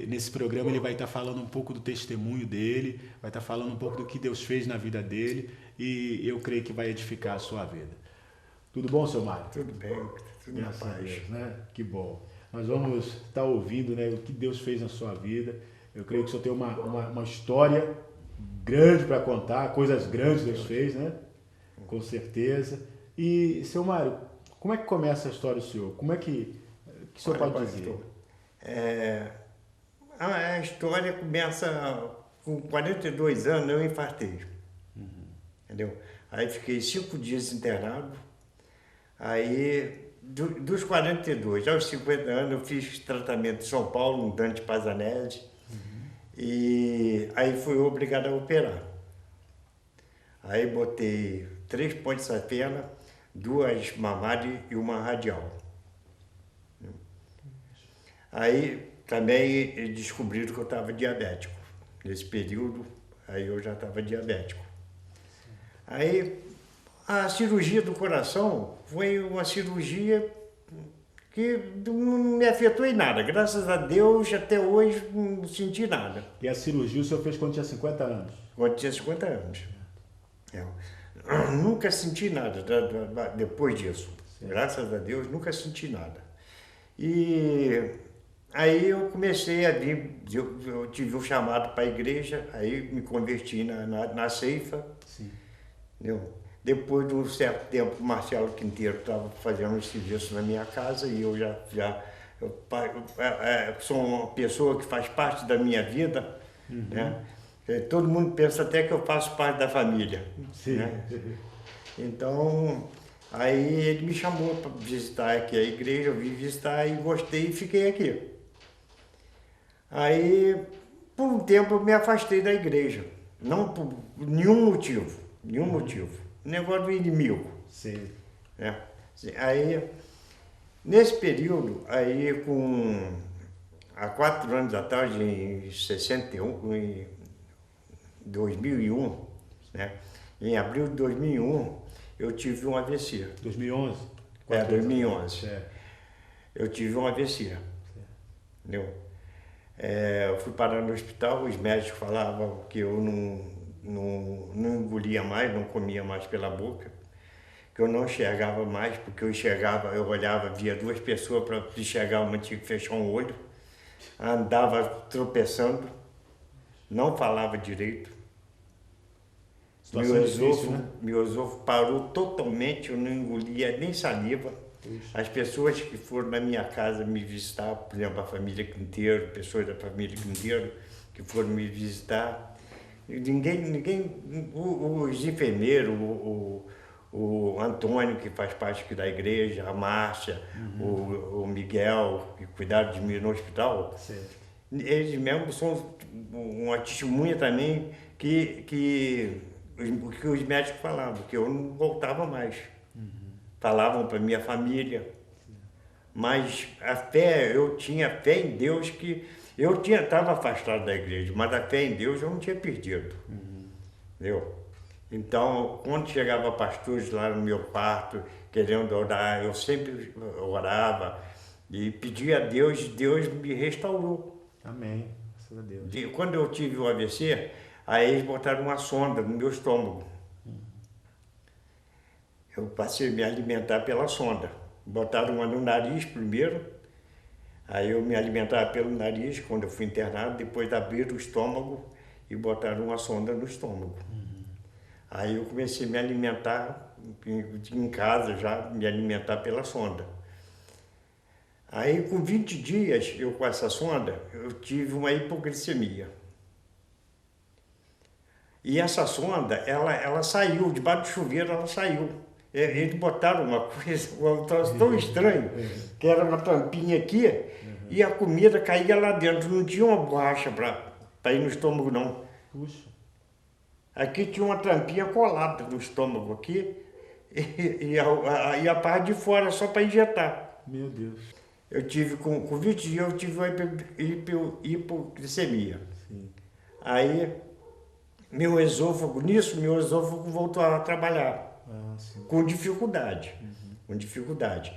nesse programa ele vai estar falando um pouco do testemunho dele, vai estar falando um pouco do que Deus fez na vida dele, e eu creio que vai edificar a sua vida. Tudo bom, seu Mário? Tudo bem, tudo na paz. Deus, né? Que bom. Nós vamos estar ouvindo, né, o que Deus fez na sua vida. Eu creio que o senhor tem uma história grande para contar, coisas grandes que Deus fez, né? Com certeza. E, seu Mário, como é que começa a história do senhor? Como é que o senhor pode dizer? A história começa com 42 anos, eu infartei. Entendeu? Aí fiquei 5 dias internado. Aí, dos 42 aos 50 anos, eu fiz tratamento em São Paulo, no Dante Pazanese. E aí fui obrigado a operar. Aí botei 3 pontes à pena, 2 mamárias e uma radial. Aí também descobriram que eu estava diabético. Nesse período, aí eu já estava diabético. Aí a cirurgia do coração foi uma cirurgia que não me afetou em nada. Graças a Deus, até hoje não senti nada. E a cirurgia o senhor fez quando tinha 50 anos? Quando tinha 50 anos. Nunca senti nada depois disso. Sim. Graças a Deus, nunca senti nada. E aí eu comecei a vir, eu tive um chamado para a igreja, aí me converti na Ceifa. Sim. Entendeu? Depois de um certo tempo, o Marcelo Quinteiro estava fazendo um serviço na minha casa e eu eu sou uma pessoa que faz parte da minha vida, né? Todo mundo pensa até que eu faço parte da família. Sim. Né? Então, aí ele me chamou para visitar aqui a igreja, eu vim visitar e gostei e fiquei aqui. Aí, por um tempo, eu me afastei da igreja, não por nenhum motivo. Negócio do inimigo. Sim. Né? Aí, nesse período, aí há 4 anos atrás, em 2001, né? Em abril de 2001, eu tive um AVC. 2011? 2011. Eu tive um AVC. Entendeu? Eu fui parar no hospital, os médicos falavam que eu não engolia mais, não comia mais pela boca, que eu não enxergava mais, porque eu olhava, via 2 pessoas, para enxergar uma tinha que fechar um olho, andava tropeçando, não falava direito. Meu esôfago parou totalmente, eu não engolia nem saliva. As pessoas que foram na minha casa me visitar, por exemplo, a família Quinteiro, pessoas da família Quinteiro que foram me visitar, os enfermeiros, o Antônio, que faz parte aqui da igreja, a Márcia, o Miguel, que cuidaram de mim no hospital, certo. Eles mesmos são uma testemunha também que os médicos falavam, que eu não voltava mais. Falavam para minha família. Mas eu tinha fé em Deus, que eu estava afastado da igreja, mas a fé em Deus eu não tinha perdido. Entendeu? Então, quando chegava pastores lá no meu quarto, querendo orar, eu sempre orava e pedia a Deus, Deus me restaurou. Amém. Graças a Deus. E quando eu tive o AVC, aí eles botaram uma sonda no meu estômago. Eu passei a me alimentar pela sonda. Botaram uma no nariz primeiro, aí eu me alimentava pelo nariz quando eu fui internado, depois abriram o estômago, e botaram uma sonda no estômago. Aí eu comecei a me alimentar em casa, já me alimentar pela sonda. Aí com 20 dias, eu com essa sonda, eu tive uma hipoglicemia. E essa sonda, ela saiu, debaixo do chuveiro ela saiu. Eles botaram uma coisa, um troço tão estranho, que era uma tampinha aqui, e a comida caía lá dentro, não tinha uma borracha para ir no estômago, não. Puxa. Aqui tinha uma tampinha colada no estômago aqui, e a parte de fora só para injetar. Meu Deus. Eu tive, com 20 dias, eu tive uma hipoglicemia. Sim. Aí, meu esôfago voltou a trabalhar. Com dificuldade, com dificuldade.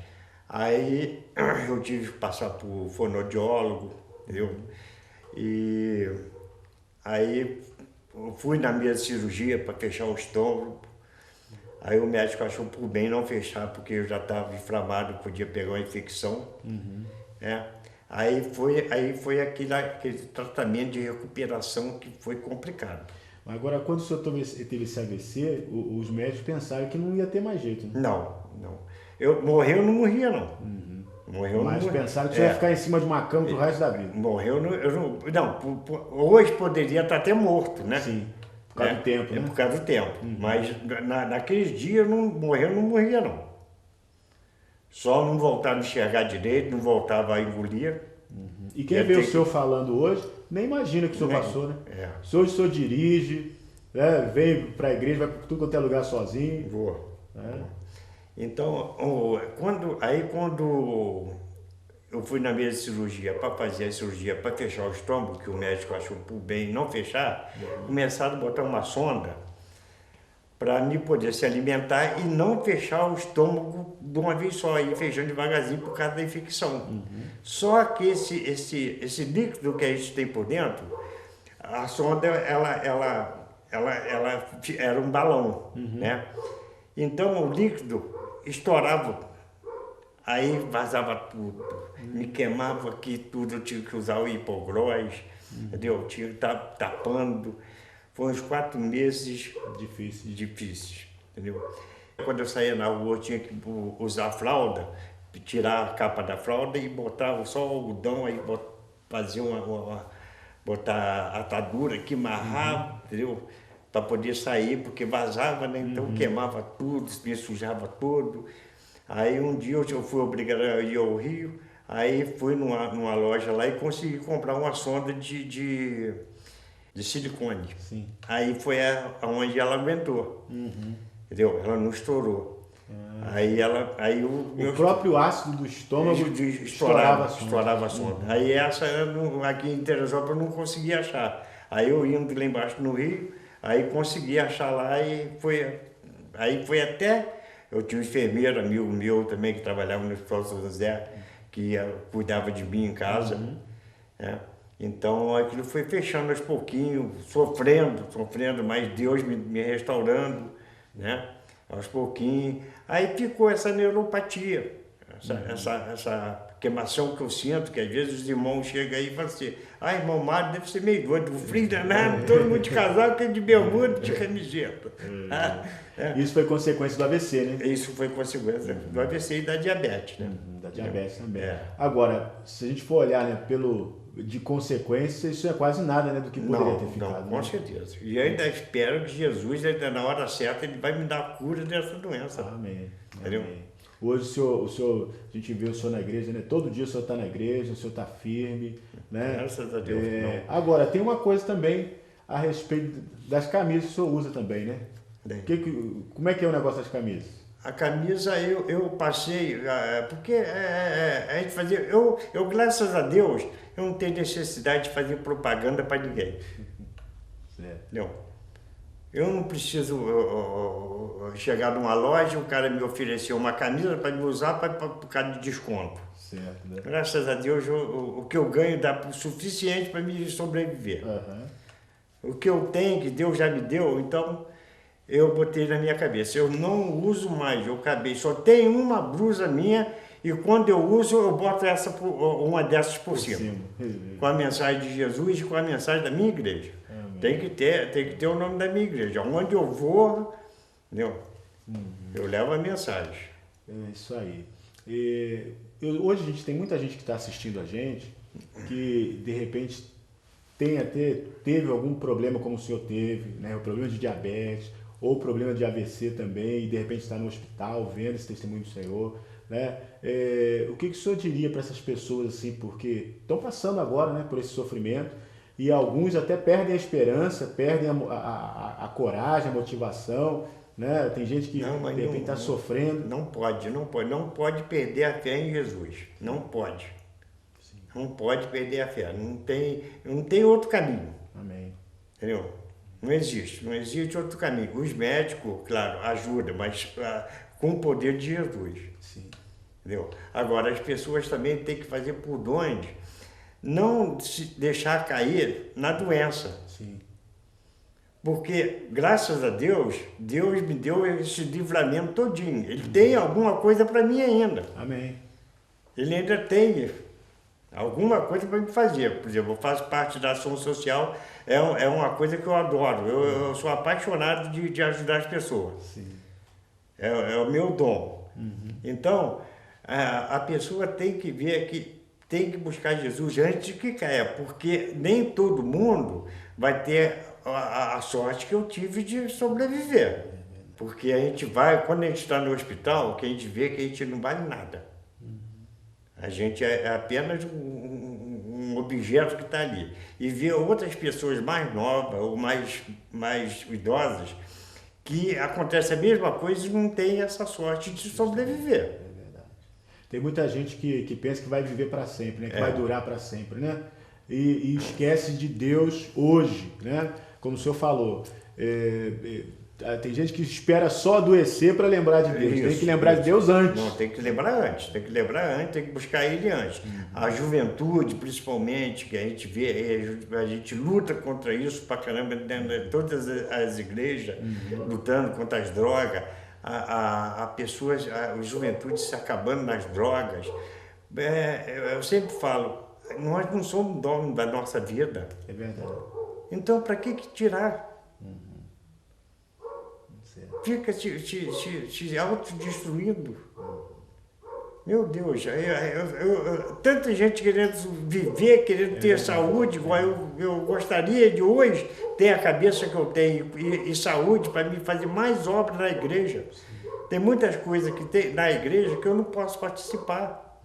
Aí eu tive que passar por fonoaudiólogo, entendeu? E aí eu fui na minha cirurgia para fechar o estômago. Aí o médico achou por bem não fechar, porque eu já estava inflamado, podia pegar uma infecção. Né? Aí foi aquele tratamento de recuperação que foi complicado. Agora, quando o senhor teve esse AVC, os médicos pensaram que não ia ter mais jeito, né? Não. Eu não morria, não. Mas pensaram que você ia ficar em cima de uma cama pro resto da vida. Hoje poderia estar até morto, né? Sim, por causa do tempo, né? Por causa do tempo. Mas naqueles dias eu não morria, não. Só não voltava a enxergar direito, não voltava a engolir. E quem vê o senhor falando hoje, nem imagina que o senhor passou, né? O senhor dirige, veio para a igreja, vai para tudo quanto é lugar sozinho. Vou. Então, quando eu fui na mesa de cirurgia para fazer a cirurgia, para fechar o estômago, que o médico achou por bem não fechar, começaram a botar uma sonda para me poder se alimentar e não fechar o estômago de uma vez só, ir fechando devagarzinho por causa da infecção. Só que esse líquido que a gente tem por dentro, a sonda, ela era um balão, né? Então o líquido estourava, aí vazava tudo, me queimava aqui tudo, eu tinha que usar o hipoglós, entendeu? Eu tinha que estar tapando. Foi uns 4 meses difíceis, entendeu? Quando eu saía na rua, eu tinha que usar a fralda, tirar a capa da fralda e botar só o algodão, aí fazia botar a atadura aqui, amarrar, entendeu? Para poder sair, porque vazava, né? Então queimava tudo, me sujava todo. Aí um dia eu fui obrigado a ir ao Rio, aí fui numa loja lá e consegui comprar uma sonda de silicone. Sim. Aí foi onde ela aguentou, entendeu? Ela não estourou. Aí o próprio ácido do estômago estourava a sonda. Aí essa aqui em Teresópolis eu não conseguia achar. Aí eu indo lá embaixo no Rio, aí consegui achar lá e foi até... Eu tinha um enfermeiro, amigo meu também, que trabalhava no Hospital São José, que cuidava de mim em casa, né? Então aquilo foi fechando aos pouquinhos, sofrendo, mas Deus me restaurando, né? Aos pouquinhos. Aí ficou essa neuropatia, essa queimação que eu sinto, que às vezes os irmãos chegam aí e falam assim, irmão Mário deve ser meio doido, o frio danado, todo mundo de casaco, de bermuda, de camiseta. Isso foi consequência do AVC, né? Isso foi consequência do AVC e da diabetes, né? Da diabetes também. Agora, se a gente for olhar, né, de consequência, isso é quase nada, né, do que poderia ter ficado. Não, com certeza. E eu ainda espero que Jesus, na hora certa, ele vai me dar a cura dessa doença. Amém. Entendeu? Amém. Hoje o senhor, a gente vê o senhor na igreja, né? Todo dia o senhor está na igreja, o senhor está firme, né? Graças a Deus. Agora, tem uma coisa também a respeito das camisas que o senhor usa também, né? Como é que é o negócio das camisas? A camisa eu passei, porque a gente fazia, eu graças a Deus, eu não tenho necessidade de fazer propaganda para ninguém. Certo. Não. Eu não preciso chegar numa loja, o cara me ofereceu uma camisa para me usar por causa de desconto. Certo, né? Graças a Deus, o que eu ganho dá o suficiente para me sobreviver. O que eu tenho, que Deus já me deu, então eu botei na minha cabeça. Eu não uso mais, eu acabei. Só tenho uma blusa minha e quando eu uso, eu boto uma dessas por cima. Com a mensagem de Jesus e com a mensagem da minha igreja. Tem que ter o nome da minha igreja. Onde eu vou, entendeu? Eu levo a mensagem. É isso aí. Hoje a gente tem muita gente que está assistindo a gente que de repente teve algum problema como o senhor teve, né? O problema de diabetes ou problema de AVC também, e de repente está no hospital vendo esse testemunho do Senhor, né? O que o senhor diria para essas pessoas assim, porque estão passando agora, né, por esse sofrimento, e alguns até perdem a esperança, perdem a coragem, a motivação, né? Tem gente que de repente está sofrendo. Não pode perder a fé em Jesus. Não pode. Sim. Não pode perder a fé. Não tem outro caminho. Amém. Entendeu? Não existe outro caminho. Os médicos, claro, ajudam, mas com o poder de Jesus. Sim. Entendeu? Agora, as pessoas também têm que fazer por onde não se deixar cair na doença. Sim. Porque, graças a Deus, Deus me deu esse livramento todinho. Ele tem alguma coisa para mim ainda. Amém. Ele ainda tem alguma coisa para me fazer. Por exemplo, eu faço parte da ação social, é uma coisa que eu adoro. Eu sou apaixonado de ajudar as pessoas. Sim. É o meu dom. Uhum. Então, a pessoa tem que ver que tem que buscar Jesus antes de que caia, porque nem todo mundo vai ter a sorte que eu tive de sobreviver. Porque a gente vai, quando a gente está no hospital, que a gente vê que a gente não vale nada. A gente é apenas um objeto que está ali. E ver outras pessoas mais novas ou mais idosas que acontece a mesma coisa e não tem essa sorte de sobreviver. É verdade. Tem muita gente que pensa que vai viver para sempre, né? Que vai durar para sempre, né? E esquece de Deus hoje, né? Como o senhor falou, tem gente que espera só adoecer para lembrar de Deus. Tem que lembrar de Deus antes. Não, tem que lembrar antes, tem que buscar Ele antes. A juventude, principalmente, que a gente vê, a gente luta contra isso pra caramba, todas as igrejas lutando contra as drogas, a juventude se acabando nas drogas. Eu sempre falo, nós não somos donos da nossa vida. É verdade. Então, para que tirar? Fica se autodestruindo. Meu Deus, tanta gente querendo viver, querendo ter saúde, igual eu gostaria de hoje ter a cabeça que eu tenho e saúde para me fazer mais obra na igreja. Tem muitas coisas que tem na igreja que eu não posso participar,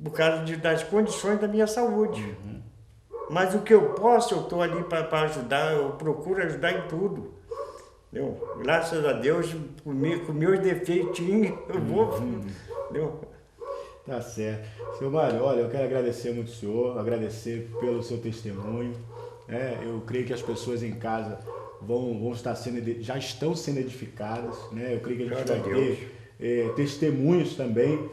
por causa das condições da minha saúde. Mas o que eu posso, eu estou ali para ajudar, eu procuro ajudar em tudo. Entendeu? Graças a Deus, com meus defeitinhos, eu vou. Entendeu? Tá certo. Seu Mário, olha, eu quero agradecer muito o senhor, agradecer pelo seu testemunho. Eu creio que as pessoas em casa vão estar já estão sendo edificadas, né? Eu creio que a gente vai ter testemunhos também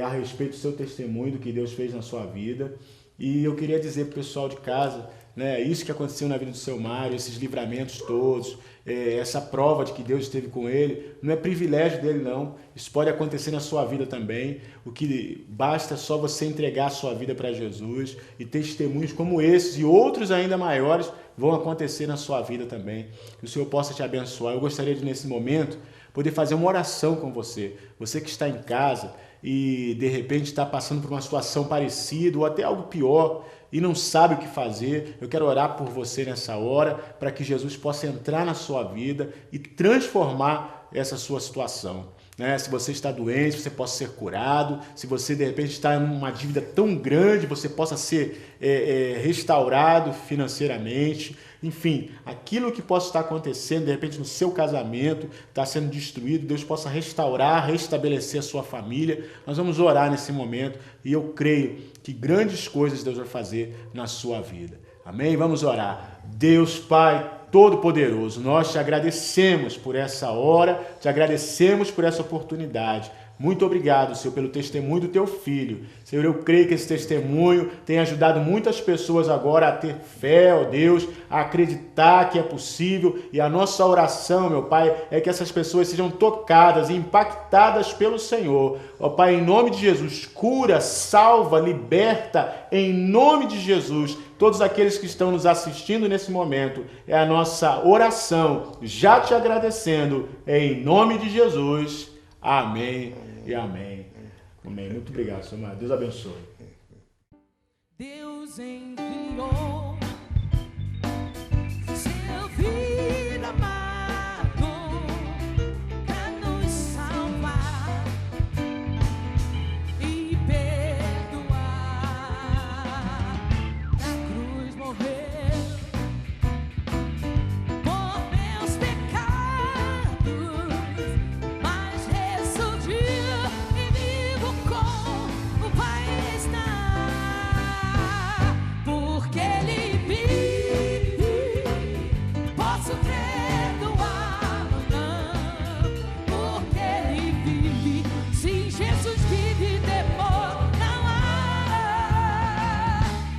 a respeito do seu testemunho, do que Deus fez na sua vida. E eu queria dizer para o pessoal de casa, né, isso que aconteceu na vida do seu Mário, esses livramentos todos, essa prova de que Deus esteve com ele, não é privilégio dele não, isso pode acontecer na sua vida também. O que basta é só você entregar a sua vida para Jesus, e testemunhos como esses e outros ainda maiores vão acontecer na sua vida também. Que o Senhor possa te abençoar. Eu gostaria de, nesse momento, poder fazer uma oração com você. Você que está em casa e de repente está passando por uma situação parecida ou até algo pior e não sabe o que fazer, eu quero orar por você nessa hora para que Jesus possa entrar na sua vida e transformar essa sua situação. Se você está doente, você possa ser curado. Se você de repente está em uma dívida tão grande, você possa ser restaurado financeiramente. Enfim, aquilo que possa estar acontecendo, de repente no seu casamento, está sendo destruído, Deus possa restaurar, restabelecer a sua família. Nós vamos orar nesse momento e eu creio que grandes coisas Deus vai fazer na sua vida. Amém? Vamos orar. Deus Pai Todo-Poderoso, nós te agradecemos por essa hora, te agradecemos por essa oportunidade. Muito obrigado, Senhor, pelo testemunho do teu filho. Senhor, eu creio que esse testemunho tem ajudado muitas pessoas agora a ter fé, ó Deus, a acreditar que é possível. E a nossa oração, meu Pai, é que essas pessoas sejam tocadas e impactadas pelo Senhor. Ó Pai, em nome de Jesus, cura, salva, liberta, em nome de Jesus. Todos aqueles que estão nos assistindo nesse momento, é a nossa oração, já te agradecendo, em nome de Jesus. Amém e amém. Amém. Muito obrigado, Senhor. Deus abençoe. Deus enviou seu filho amado para nos salvar e perdoar. Na cruz morreu por meus pecados, mas ressurgiu e vivo com o Pai está. Porque Ele vive, posso crer no amanhã. Porque Ele vive, sim, Jesus vive, temor não há.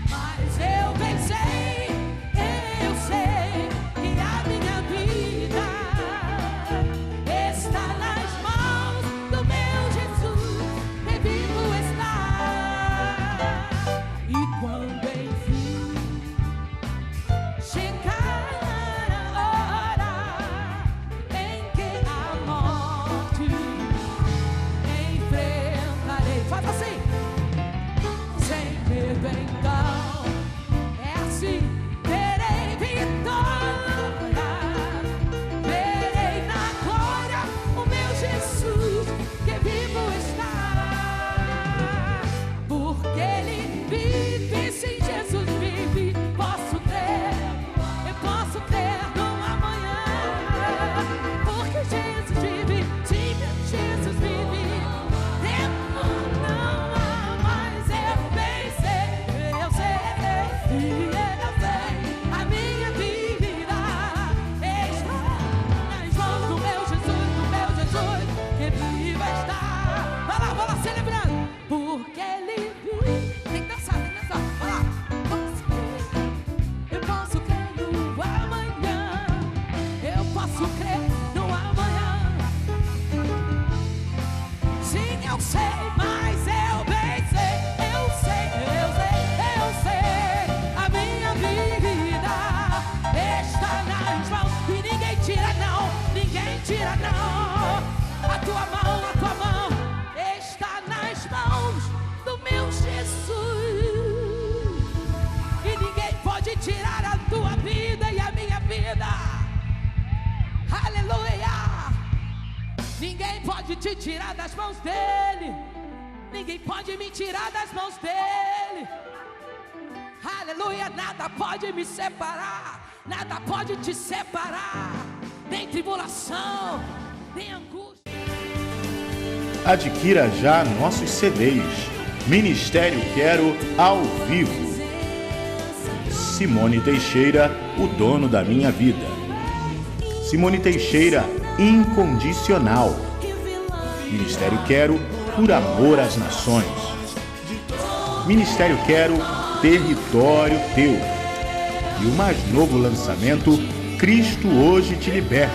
Mas eu pensei, eu sei que a minha vida está nas mãos do meu Jesus, que vivo está. E quando enfim chegar a hora em que a morte enfrentarei, faz assim, sem medo então, é assim, terei vitória, verei na glória o meu Jesus, que vivo está. Porque Ele vive, sim, Jesus vive, posso crer, eu posso crer no amanhã. Porque Jesus vive, sim, Jesus vive, tempo não há, mas eu bem sei, eu sei, e eu sei, a minha vida está nas mãos do meu Jesus, que viva está. Vai lá, celebrando. Porque Ele vive. Tem que dançar, vai lá. Eu posso crer no amanhã. Eu posso crer no amanhã. Sim, eu sei, mas eu bem sei. Eu sei. A minha vida está nas mãos. E ninguém tira não. A tua mão está nas mãos do meu Jesus. E ninguém pode tirar a tua vida e a minha vida. Aleluia! Ninguém pode te tirar das mãos dele. Ninguém pode me tirar das mãos dele. Aleluia! Nada pode me separar. Nada pode te separar. Nem tribulação, nem angústia. Adquira já nossos CDs. Ministério Quero ao vivo. Simone Teixeira, o dono da minha vida. Simone Teixeira, incondicional. Ministério Quero, por amor às nações. Ministério Quero, território teu. E o mais novo lançamento, Cristo Hoje Te Liberta,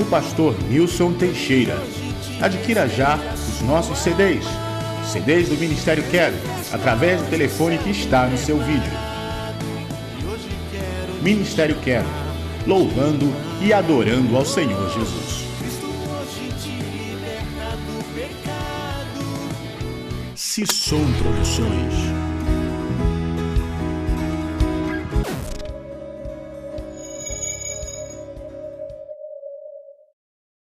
o pastor Nilson Teixeira. Adquira já os nossos CDs. CDs do Ministério Quero, através do telefone que está no seu vídeo. Ministério Quero, louvando e adorando ao Senhor Jesus. Sisson Produções.